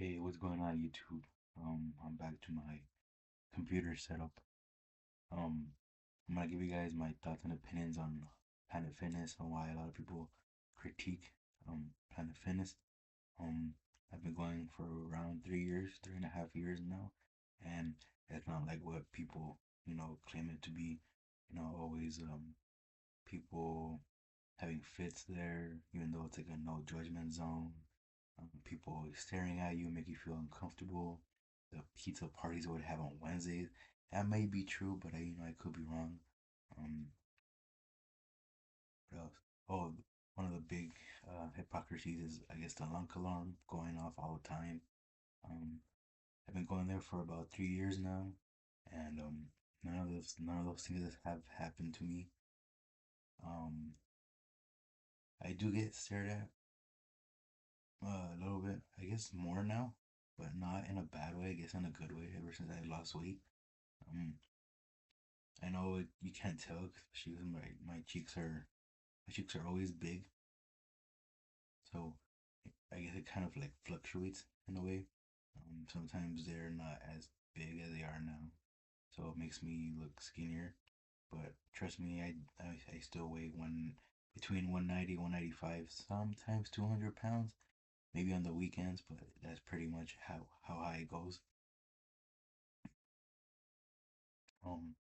Hey, what's going on, YouTube? I'm back to my computer setup. Um, I'm gonna give you guys my thoughts and opinions on Planet Fitness and why a lot of people critique Planet Fitness. Um, I've been going for around 3 years, 3.5 years now, and it's not like what people, claim it to be. Always people having fits there, even though it's like a no judgment zone. People always staring at you, make you feel uncomfortable. The pizza parties I would have on Wednesdays. That may be true, but I could be wrong. Um, what else? Oh, one of the big hypocrisies is I guess the lunk alarm going off all the time. Um, I've been going there for about 3 years now, and none of those things have happened to me. Um, I do get stared at a little bit, I guess more now, but not in a bad way. I guess in a good way. Ever since I lost weight, um, I know you can't tell, especially because my cheeks are always big, so I guess it kind of like fluctuates in a way. Sometimes they're not as big as they are now, so it makes me look skinnier. But trust me, I still weigh between 190 195, sometimes 200 pounds, maybe on the weekends, but that's pretty much how high it goes. Um,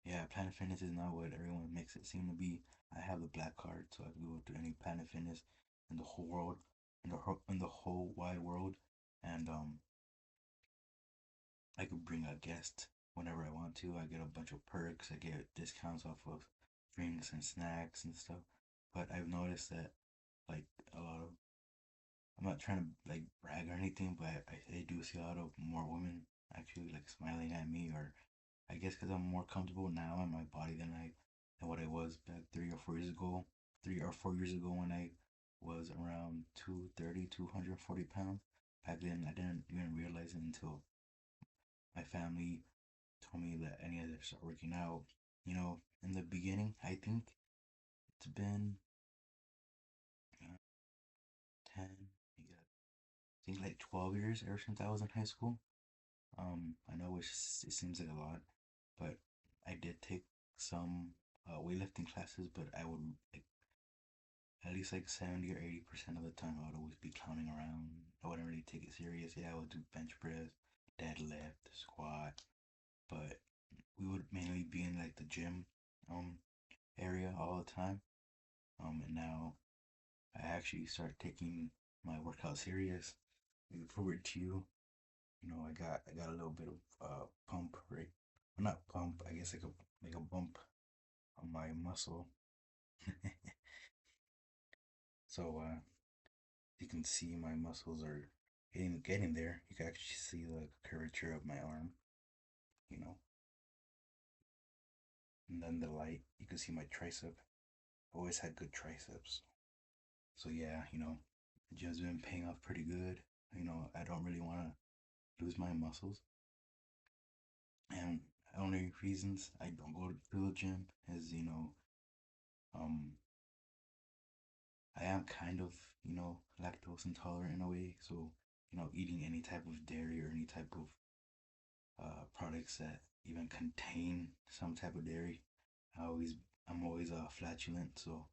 yeah, Planet Fitness is not what everyone makes it seem to be. I have the black card, so I can go to any Planet Fitness in the whole world, in the whole wide world, and I could bring a guest whenever I want to. I get a bunch of perks. I get discounts off of drinks and snacks and stuff. But I've noticed that like a lot of I'm not trying to like brag or anything, but I do see a lot of more women actually like smiling at me, or I guess because I'm more comfortable now in my body than what I was back 3 or 4 years ago. 3 or 4 years ago when I was around 230, 240 pounds. Back then, I didn't even realize it until my family told me that I needed to start working out. In the beginning, I think it's been 10, yeah, I think like 12 years ever since I was in high school. I know it seems like a lot, but I did take some weightlifting classes, but I would like at least like 70 or 80% of the time I would always be clowning around. I wouldn't really take it serious. Yeah, I would do bench press, deadlift, squat, but we would mainly be in like the gym um area all the time. And now I actually start taking my workout serious. Look forward to I got a little bit of pump, right? Well, not pump, I guess like a bump on my muscle. So you can see my muscles are getting there. You can actually see the curvature of my arm, you know, and then the light. You can see my tricep. I always had good triceps. So yeah, the gym's been paying off pretty good. I don't really want to lose my muscles, and the only reasons I don't go to the gym is um I am kind of, lactose intolerant in a way. So, eating any type of dairy or any type of products that even contain some type of dairy, I always, I'm always flatulent. So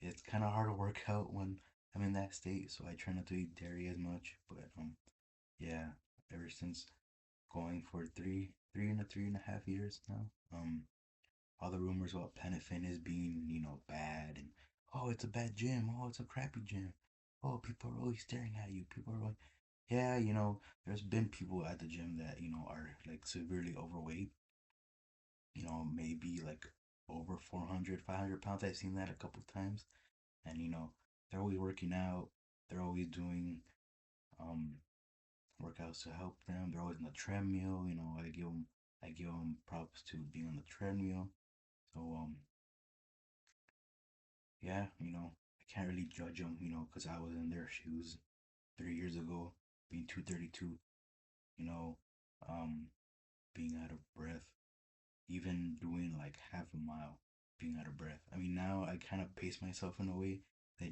it's kind of hard to work out when I'm in that state. So I try not to eat dairy as much. But yeah, ever since going for three and a half years now, all the rumors about Planet Fitness being, bad and oh, it's a bad gym. Oh, it's a crappy gym. Oh, people are always staring at you. People are like, yeah, there's been people at the gym that, are like severely overweight, maybe like over 400, 500 pounds. I've seen that a couple times. And, they're always working out. They're always doing um, workouts to help them. They're always on the treadmill. I give them props to being on the treadmill. So, yeah, I can't really judge them, because I was in their shoes 3 years ago, being 232, you know, um, being out of breath, even doing like half a mile, being out of breath. I mean, now I kind of pace myself in a way. I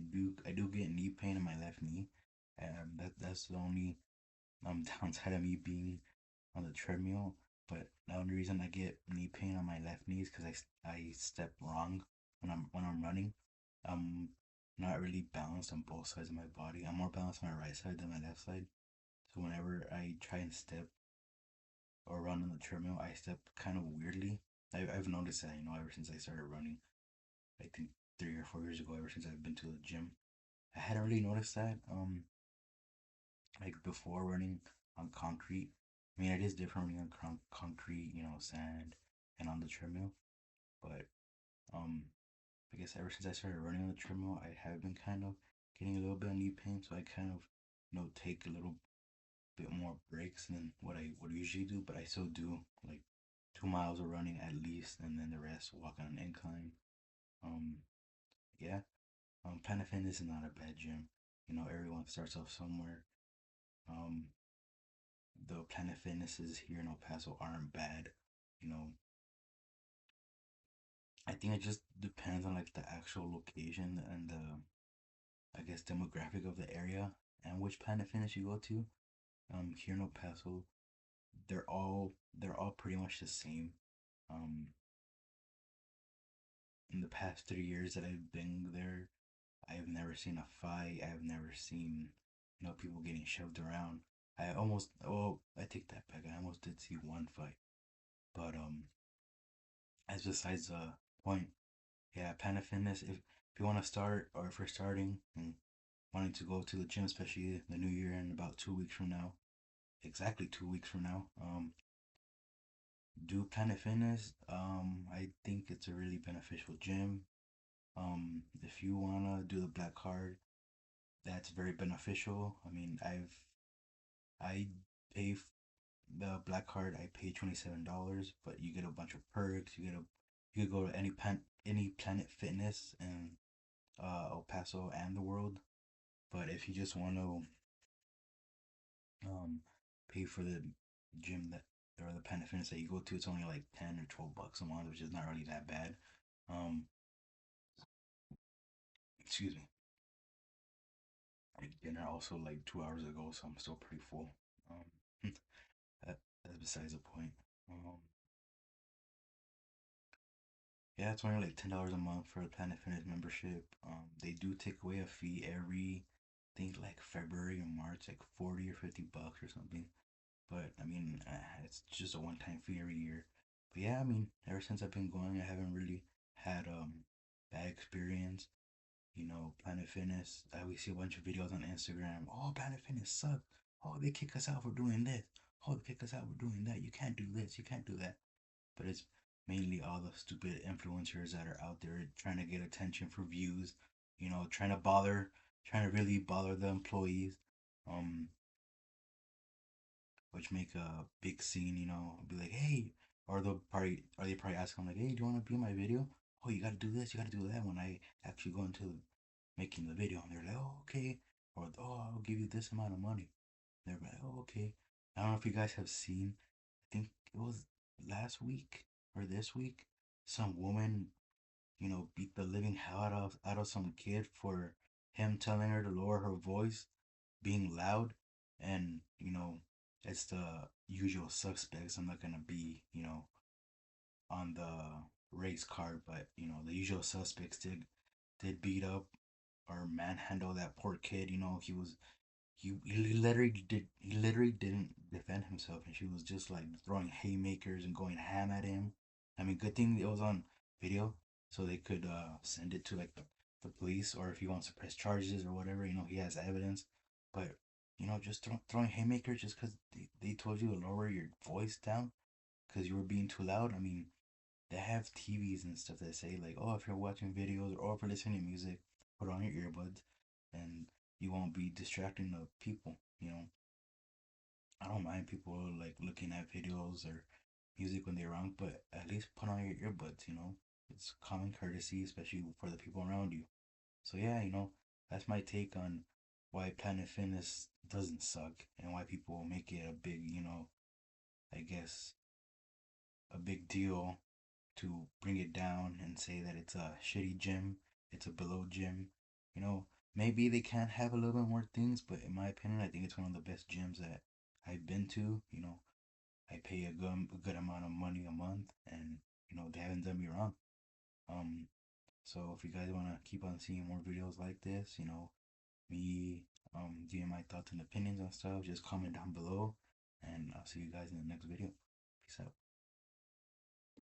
do get knee pain in my left knee, and that's the only downside of me being on the treadmill. But the only reason I get knee pain on my left knee is because I step wrong when I'm running. I'm not really balanced on both sides of my body. I'm more balanced on my right side than my left side. So whenever I try and step or run on the treadmill, I step kind of weirdly. I've noticed that, ever since I started running. I think 3 or 4 years ago, ever since I've been to the gym. I hadn't really noticed that. Like before running on concrete. I mean, it is different running on concrete, sand, and on the treadmill. But um, I guess ever since I started running on the treadmill, I have been kind of getting a little bit of knee pain. So I kind of, take a little bit more breaks than what I would usually do. But I still do like 2 miles of running at least, and then the rest walk on an incline. Um, yeah. Planet Fitness is not a bad gym. Everyone starts off somewhere. Um, the Planet Fitnesses here in El Paso aren't bad. You know, I think it just depends on like the actual location and the, I guess, demographic of the area and which Planet Fitness you go to. Here in El Paso, they're all pretty much the same. Um, in the past 3 years that I've been there, I've never seen a fight. I've never seen, people getting shoved around. I take that back. I almost did see one fight, but as besides the point. Yeah, Planet Fitness. If you want to start, or if you're starting and wanting to go to the gym, especially the new year in about 2 weeks from now, exactly 2 weeks from now, do Planet Fitness. I think it's a really beneficial gym. If you wanna do the black card, that's very beneficial. I mean, I pay the black card. I pay $27, but you get a bunch of perks. You could go to any Planet Fitness in El Paso and the world. But if you just want to um pay for the gym that or the Planet Fitness that you go to, it's only like $10 or $12 a month, which is not really that bad. Um, excuse me. I ate dinner also like 2 hours ago, so I'm still pretty full. That's besides the point. Um, yeah, it's only like $10 a month for a Planet Fitness membership. They do take away a fee every, I think like February or March, like 40 or 50 bucks or something. But I mean, it's just a one-time fee every year. But yeah, I mean, ever since I've been going, I haven't really had bad experience. Planet Fitness. I always see a bunch of videos on Instagram. Oh, Planet Fitness sucks. Oh, they kick us out for doing this. Oh, they kick us out for doing that. You can't do this. You can't do that. But it's mainly all the stupid influencers that are out there trying to get attention for views. Trying to really bother the employees. Um, which make a big scene, be like, hey, are they probably asking like, hey, do you want to be in my video? Oh, you gotta do this, you gotta do that when I actually go into making the video, and they're like, oh, okay, or oh, I'll give you this amount of money. They're like, oh, okay. I don't know if you guys have seen. I think it was last week or this week. Some woman, beat the living hell out of some kid for him telling her to lower her voice, being loud, and it's the usual suspects. I'm not gonna be on the race card, but the usual suspects did beat up or manhandle that poor kid. He literally didn't defend himself, and she was just like throwing haymakers and going ham at him. I mean, good thing it was on video, so they could send it to like the police, or if he wants to press charges or whatever, he has evidence. But just throwing haymakers just because they told you to lower your voice down because you were being too loud. I mean, they have TVs and stuff that say like, oh, if you're watching videos or if you're listening to music, put on your earbuds, and you won't be distracting the people. I don't mind people like looking at videos or music when they're around, but at least put on your earbuds. It's common courtesy, especially for the people around you. So yeah, that's my take on why Planet Fitness doesn't suck and why people make it a big, I guess a big deal to bring it down and say that it's a shitty gym, it's a below gym. You know, Maybe they can have a little bit more things, but in my opinion, I think it's one of the best gyms that I've been to, I pay a good amount of money a month, and they haven't done me wrong. Um, so if you guys want to keep on seeing more videos like this, me giving my thoughts and opinions on stuff, just comment down below, and I'll see you guys in the next video. Peace out.